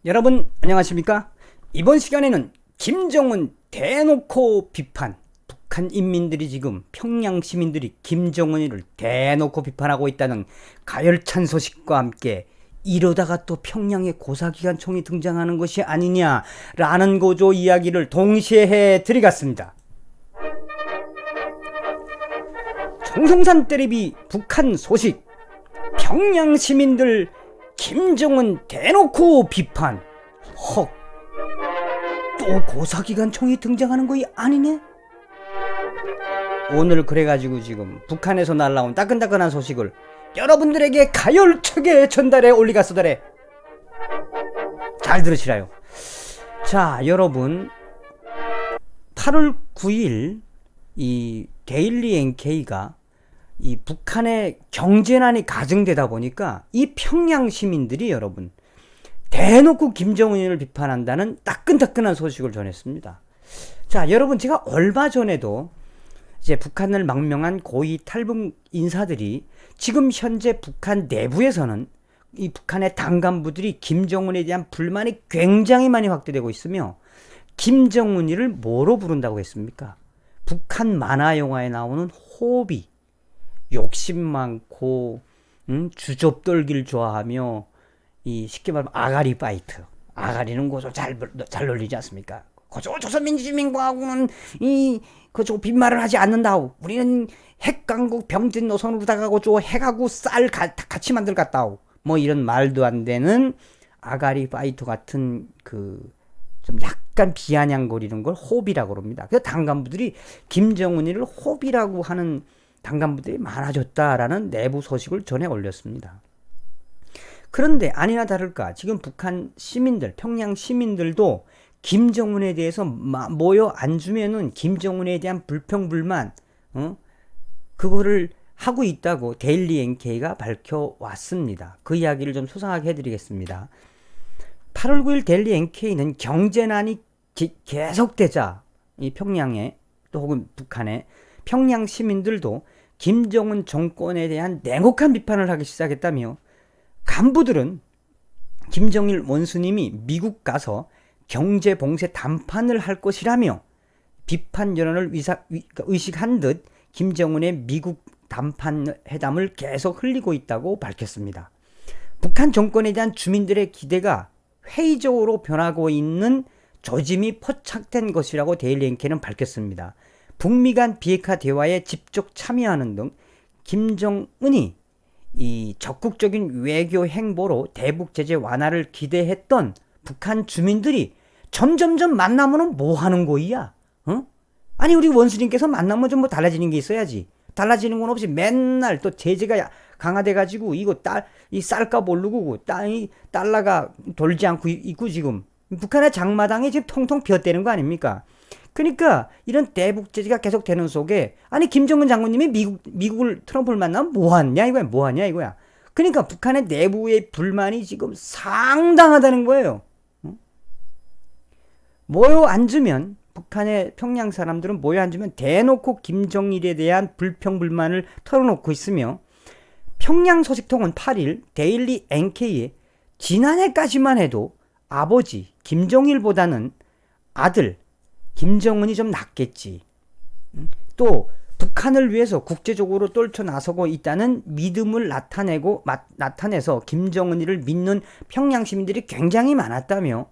여러분 안녕하십니까? 이번 시간에는 김정은 대놓고 비판. 북한 인민들이 지금 평양 시민들이 김정은이를 대놓고 비판하고 있다는 가열찬 소식과 함께 이러다가 또 평양에 고사기관총이 등장하는 것이 아니냐라는 고조 이야기를 동시에 해드리겠습니다. 청송산 때리비 북한 소식. 평양 시민들 김정은 대놓고 비판. 헉, 또 고사기관총이 등장하는 거이 아니네? 오늘 그래가지고 지금 북한에서 날라온 따끈따끈한 소식을 여러분들에게 가열차게 전달해 올리겠소더래. 잘 들으시라요. 자, 여러분 8월 9일 이 데일리 NK가 이 북한의 경제난이 가중되다 보니까 이 평양 시민들이 여러분 대놓고 김정은을 비판한다는 따끈따끈한 소식을 전했습니다. 자, 여러분 제가 얼마 전에도 이제 북한을 망명한 고위 탈북 인사들이 지금 현재 북한 내부에서는 이 북한의 당 간부들이 김정은에 대한 불만이 굉장히 많이 확대되고 있으며 김정은이를 뭐로 부른다고 했습니까? 북한 만화 영화에 나오는 호비, 욕심 많고 주접떨기를 좋아하며 이 쉽게 말하면 아가리 파이트. 아가리는 고소 잘 놀리지 않습니까? 고소 조선민주주의민국하고는 이 그저 빈말을 하지 않는다. 우리는 핵강국 병진 노선으로다가 고저 핵하고 쌀 같이 만들겠다. 뭐 이런 말도 안 되는 아가리 파이터 같은 그 좀 약간 비아냥거리는 걸 호비라고 합니다. 그래서 당 간부들이 김정은이를 호비라고 하는 당 간부들이 많아졌다라는 내부 소식을 전해 올렸습니다. 그런데 아니나 다를까 지금 북한 시민들, 평양 시민들도 김정은에 대해서 모여 앉으면은 김정은에 대한 불평불만 그거를 하고 있다고 데일리 NK가 밝혀왔습니다. 그 이야기를 좀 소상하게 해드리겠습니다. 8월 9일 데일리 NK는 경제난이 계속되자 이 평양에 또 혹은 북한에 평양 시민들도 김정은 정권에 대한 냉혹한 비판을 하기 시작했다며 간부들은 김정일 원수님이 미국 가서 경제 봉쇄 담판을 할 것이라며 비판 여론을 의식한 듯 김정은의 미국 담판 회담을 계속 흘리고 있다고 밝혔습니다. 북한 정권에 대한 주민들의 기대가 회의적으로 변하고 있는 조짐이 포착된 것이라고 데일리 NK는 밝혔습니다. 북미 간 비핵화 대화에 직접 참여하는 등 김정은이 이 적극적인 외교 행보로 대북 제재 완화를 기대했던 북한 주민들이 점점점 만나면은 뭐 하는 거야? 아니 우리 원수님께서 만나면 좀 뭐 달라지는 게 있어야지. 달라지는 건 없이 맨날 또 제재가 강화돼 가지고 이거 이 쌀값 오르고 이 달러가 돌지 않고 있고 지금 북한의 장마당이 지금 통통 비었다는 거 아닙니까? 그러니까 이런 대북 제재가 계속 되는 속에 아니 김정은 장군님이 미국을 트럼프를 만나면 뭐하냐 이거야. 그러니까 북한의 내부의 불만이 지금 상당하다는 거예요. 모여 앉으면 북한의 평양 사람들은 모여 앉으면 대놓고 김정일에 대한 불평불만을 털어놓고 있으며 평양 소식통은 8일 데일리 NK에 지난해까지만 해도 아버지 김정일보다는 아들 김정은이 좀 낫겠지. 또 북한을 위해서 국제적으로 떨쳐 나서고 있다는 믿음을 나타내서 김정은이를 믿는 평양 시민들이 굉장히 많았다며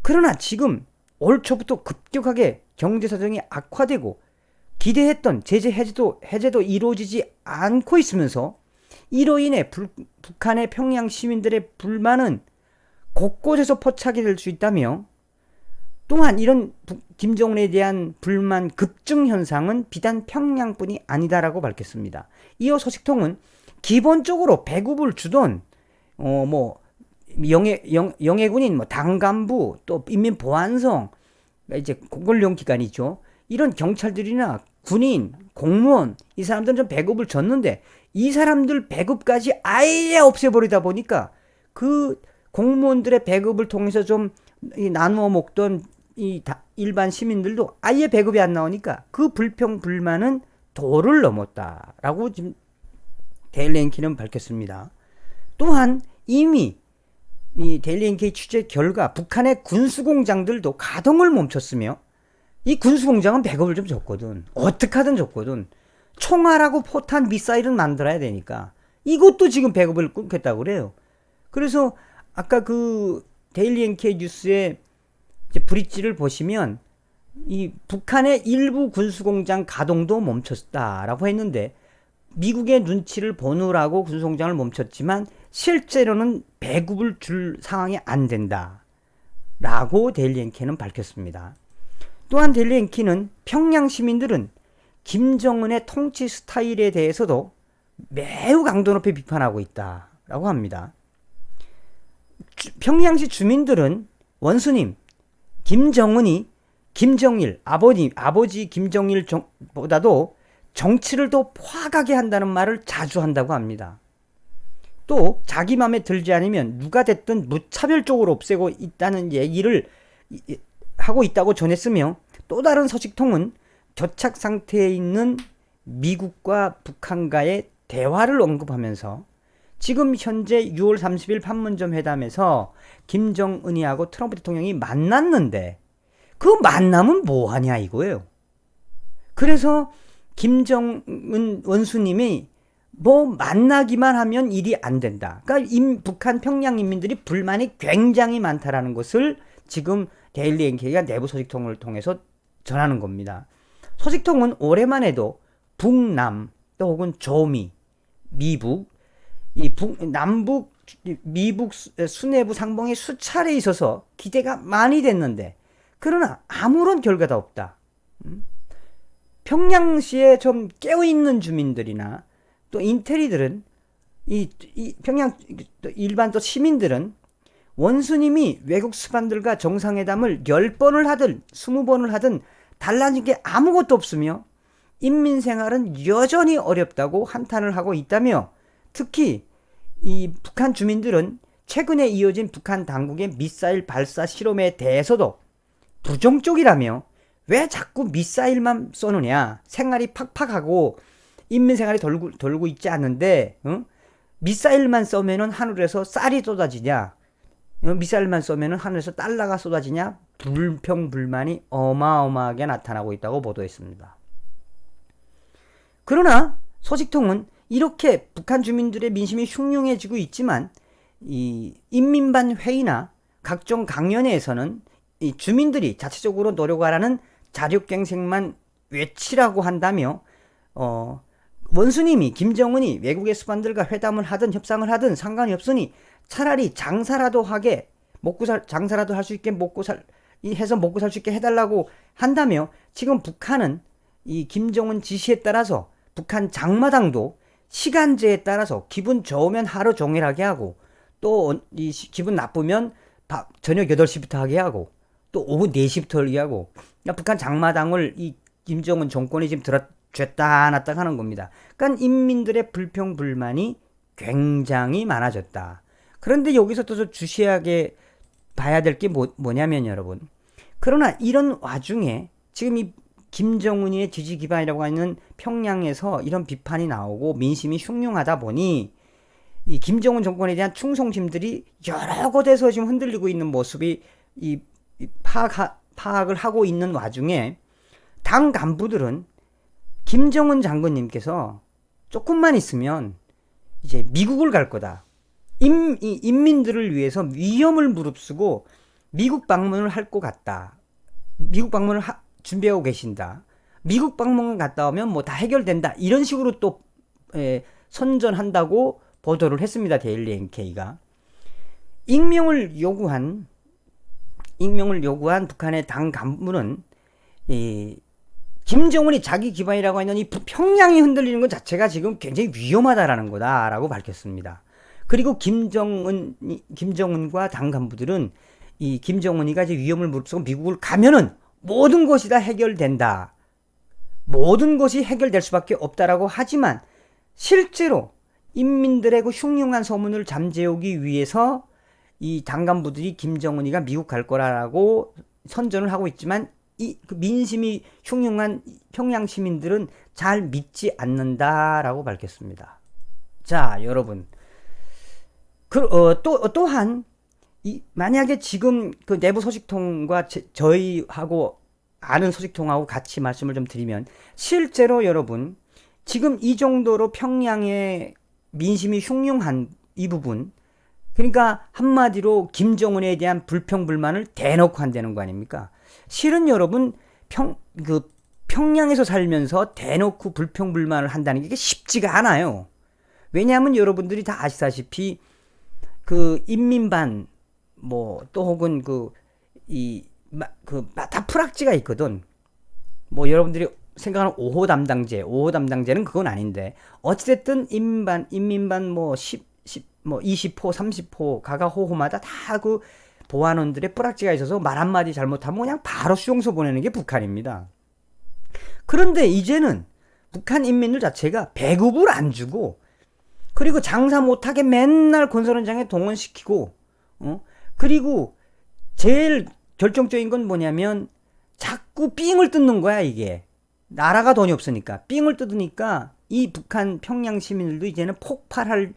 그러나 지금 올 초부터 급격하게 경제 사정이 악화되고 기대했던 제재 해제도 이루어지지 않고 있으면서 이로 인해 북한의 평양 시민들의 불만은 곳곳에서 포착이 될 수 있다며 또한 이런 김정은에 대한 불만 급증 현상은 비단 평양뿐이 아니다라고 밝혔습니다. 이어 소식통은 기본적으로 배급을 주던 영해군인 당 간부 또 인민보안성 이제 공권력 기관이죠. 이런 경찰들이나 군인, 공무원 이 사람들은 좀 배급을 줬는데 이 사람들 배급까지 아예 없애버리다 보니까 그 공무원들의 배급을 통해서 좀 나누어 먹던 일반 시민들도 아예 배급이 안 나오니까 그 불평불만은 도를 넘었다라고 지금 데일리 NK는 밝혔습니다. 또한 이미 이 데일리 NK 취재 결과 북한의 군수공장들도 가동을 멈췄으며, 이 군수공장은 백업을 좀 줬거든. 어떻게 하든 줬거든. 총알하고 포탄, 미사일은 만들어야 되니까 이것도 지금 백업을 끊겠다고 그래요. 그래서 아까 그 데일리 NK 뉴스의 이제 브릿지를 보시면 이 북한의 일부 군수공장 가동도 멈췄다라고 했는데, 미국의 눈치를 보느라고 군수공장을 멈췄지만 실제로는 배급을 줄 상황이 안 된다 라고 데일리 NK는 밝혔습니다. 또한 데일리 NK는 평양 시민들은 김정은의 통치 스타일에 대해서도 매우 강도 높이 비판하고 있다 라고 합니다. 평양시 주민들은 원수님 김정은이 김정일 아버지 김정일보다도 정치를 더 포악하게 한다는 말을 자주 한다고 합니다. 또 자기 맘에 들지 않으면 누가 됐든 무차별적으로 없애고 있다는 얘기를 하고 있다고 전했으며, 또 다른 서식통은 교착 상태에 있는 미국과 북한과의 대화를 언급하면서 지금 현재 6월 30일 판문점 회담에서 김정은이하고 트럼프 대통령이 만났는데 그 만남은 뭐하냐 이거예요. 그래서 김정은 원수님이 뭐 만나기만 하면 일이 안 된다. 그러니까 북한 평양 인민들이 불만이 굉장히 많다라는 것을 지금 데일리 NK가 내부 소식통을 통해서 전하는 겁니다. 소식통은 올해만 해도 북남 또 혹은 조미, 미북, 남북, 미북 수뇌부 상봉이 수차례 있어서 기대가 많이 됐는데, 그러나 아무런 결과도 없다. 평양시에 좀 깨어있는 주민들이나 또 인테리들은 이 평양 일반 또 시민들은 원수님이 외국 수반들과 정상회담을 10번을 하든 20번을 하든 달라진 게 아무것도 없으며 인민 생활은 여전히 어렵다고 한탄을 하고 있다며, 특히 이 북한 주민들은 최근에 이어진 북한 당국의 미사일 발사 실험에 대해서도 부정적이라며, 왜 자꾸 미사일만 쏘느냐, 생활이 팍팍하고 인민생활이 돌고 있지 않는데 미사일만 쏘면은 하늘에서 쌀이 쏟아지냐, 미사일만 쏘면은 하늘에서 달러가 쏟아지냐, 불평불만이 어마어마하게 나타나고 있다고 보도했습니다. 그러나 소식통은 이렇게 북한 주민들의 민심이 흉흉해지고 있지만 이 인민반 회의나 각종 강연회에서는 이 주민들이 자체적으로 노력하라는 자력갱생만 외치라고 한다며, 원수님이 김정은이 외국의 수반들과 회담을 하든 협상을 하든 상관이 없으니 차라리 장사라도 하게 장사라도 할 수 있게 해서 먹고 살 수 있게 해달라고 한다며, 지금 북한은 이 김정은 지시에 따라서 북한 장마당도 시간제에 따라서 기분 좋으면 하루 종일 하게 하고, 또 이 기분 나쁘면 저녁 8시부터 하게 하고, 또 오후 4시부터 하게 하고, 그러니까 북한 장마당을 이 김정은 정권이 지금 쥐었다 놨다 하는 겁니다. 그러니까 인민들의 불평불만이 굉장히 많아졌다. 그런데 여기서 또 주시하게 봐야 될 게 뭐냐면 여러분, 그러나 이런 와중에 지금 이 김정은이의 지지 기반이라고 하는 평양에서 이런 비판이 나오고 민심이 흉흉하다 보니 이 김정은 정권에 대한 충성심들이 여러 곳에서 지금 흔들리고 있는 모습이 파악을 하고 있는 와중에 당 간부들은 김정은 장군님께서 조금만 있으면 이제 미국을 갈 거다. 인민들을 위해서 위험을 무릅쓰고 미국 방문을 할 것 같다. 미국 방문을 준비하고 계신다. 미국 방문 갔다 오면 뭐 다 해결된다. 이런 식으로 또 선전한다고 보도를 했습니다. 데일리 NK가. 익명을 요구한 북한의 당 간부는 김정은이 자기 기반이라고 하는 이 평양이 흔들리는 것 자체가 지금 굉장히 위험하다라는 거다라고 밝혔습니다. 그리고 김정은과 당 간부들은 이 김정은이가 이제 위험을 무릅쓰고 미국을 가면은 모든 것이 다 해결된다. 모든 것이 해결될 수밖에 없다라고 하지만 실제로 인민들의 그 흉흉한 소문을 잠재우기 위해서 이 당 간부들이 김정은이가 미국 갈 거라고 선전을 하고 있지만 그 민심이 흉흉한 평양 시민들은 잘 믿지 않는다라고 밝혔습니다. 자, 여러분. 또한 만약에 지금 그 내부 소식통과 저희하고 아는 소식통하고 같이 말씀을 좀 드리면, 실제로 여러분 지금 이 정도로 평양의 민심이 흉흉한 이 부분, 그러니까 한마디로 김정은에 대한 불평불만을 대놓고 한다는 거 아닙니까? 실은 여러분 평양에서 살면서 대놓고 불평불만을 한다는 게 쉽지가 않아요. 왜냐하면 여러분들이 다 아시다시피 그 인민반 뭐 또 혹은 다 프락지가 있거든. 뭐 여러분들이 생각하는 5호 담당제는 그건 아닌데, 어찌됐든 인민반 뭐 20호 30호 가가호호마다 다 그 보안원들의 뿌락지가 있어서 말 한마디 잘못하면 그냥 바로 수용소 보내는 게 북한입니다. 그런데 이제는 북한 인민들 자체가 배급을 안 주고, 그리고 장사 못하게 맨날 건설 현장에 동원시키고, 그리고 제일 결정적인 건 뭐냐면 자꾸 삥을 뜯는 거야. 이게 나라가 돈이 없으니까 삥을 뜯으니까 이 북한 평양 시민들도 이제는 폭발할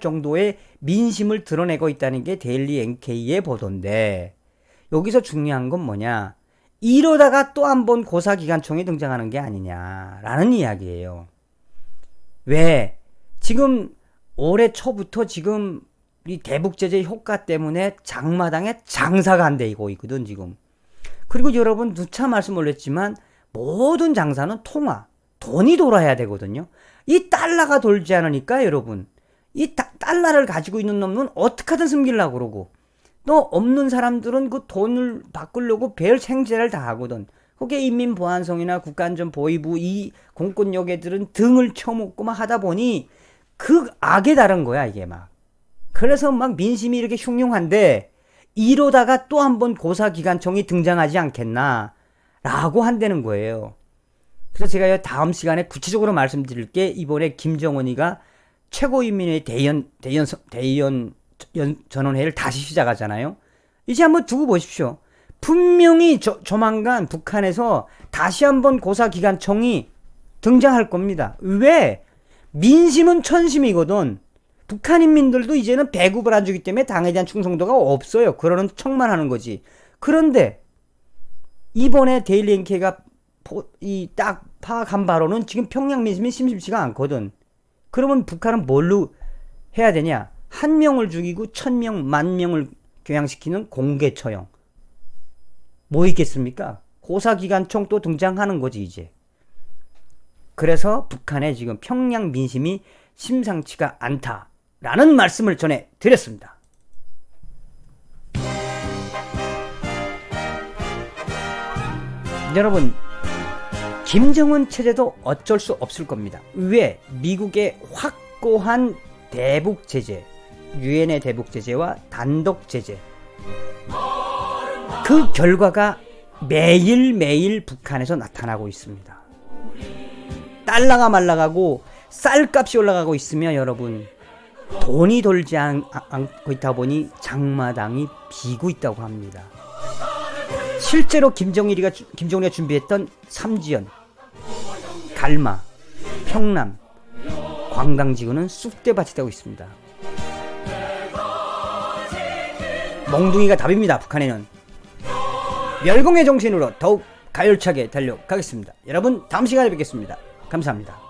정도의 민심을 드러내고 있다는 게 데일리 NK의 보도인데, 여기서 중요한 건 뭐냐, 이러다가 또 한 번 고사기관총이 등장하는 게 아니냐라는 이야기예요. 왜? 지금 올해 초부터 지금 이 대북제재 효과 때문에 장마당에 장사가 안 되고 있거든 지금. 그리고 여러분 누차 말씀 올렸지만 모든 장사는 돈이 돌아야 되거든요. 이 달러가 돌지 않으니까 여러분, 이 달러를 가지고 있는 놈은 어떻게든 숨기려고 그러고, 또 없는 사람들은 그 돈을 바꾸려고 별 생제를 다 하거든. 그게 인민보안성이나 국가안전보위부 이 공권 요괴들은 등을 쳐먹고 막 하다 보니 그 악에 달한 거야 이게 막. 그래서 막 민심이 이렇게 흉흉한데, 이러다가 또 한 번 고사기관총이 등장하지 않겠나 라고 한다는 거예요. 그래서 제가 다음 시간에 구체적으로 말씀드릴게, 이번에 김정은이가 최고인민회의 대의원 전원회의를 다시 시작하잖아요. 이제 한번 두고 보십시오. 분명히 조만간 북한에서 다시 한번 고사기관총이 등장할 겁니다. 왜? 민심은 천심이거든. 북한 인민들도 이제는 배급을 안 주기 때문에 당에 대한 충성도가 없어요. 그러는 척만 하는 거지. 그런데 이번에 데일리 NK가 딱 파악한 바로는 지금 평양 민심이 심심치가 않거든. 그러면 북한은 뭘로 해야 되냐? 1명을 죽이고 1000명, 10,000명을 교양시키는 공개 처형. 뭐 있겠습니까? 고사기관총 또 등장하는 거지 이제. 그래서 북한의 지금 평양 민심이 심상치가 않다라는 말씀을 전해드렸습니다. 여러분, 김정은 체제도 어쩔 수 없을 겁니다. 왜? 미국의 확고한 대북 제재, 유엔의 대북 제재와 단독 제재, 그 결과가 매일매일 북한에서 나타나고 있습니다. 달러가 말라가고 쌀값이 올라가고 있으며 여러분, 돈이 돌지 않고 있다 보니 장마당이 비고 있다고 합니다. 실제로 김정일이가 준비했던 삼지연, 갈마, 평남, 관광지구는 쑥대밭이 되고 있습니다. 몽둥이가 답입니다. 북한에는 멸공의 정신으로 더욱 가열차게 달려가겠습니다. 여러분 다음 시간에 뵙겠습니다. 감사합니다.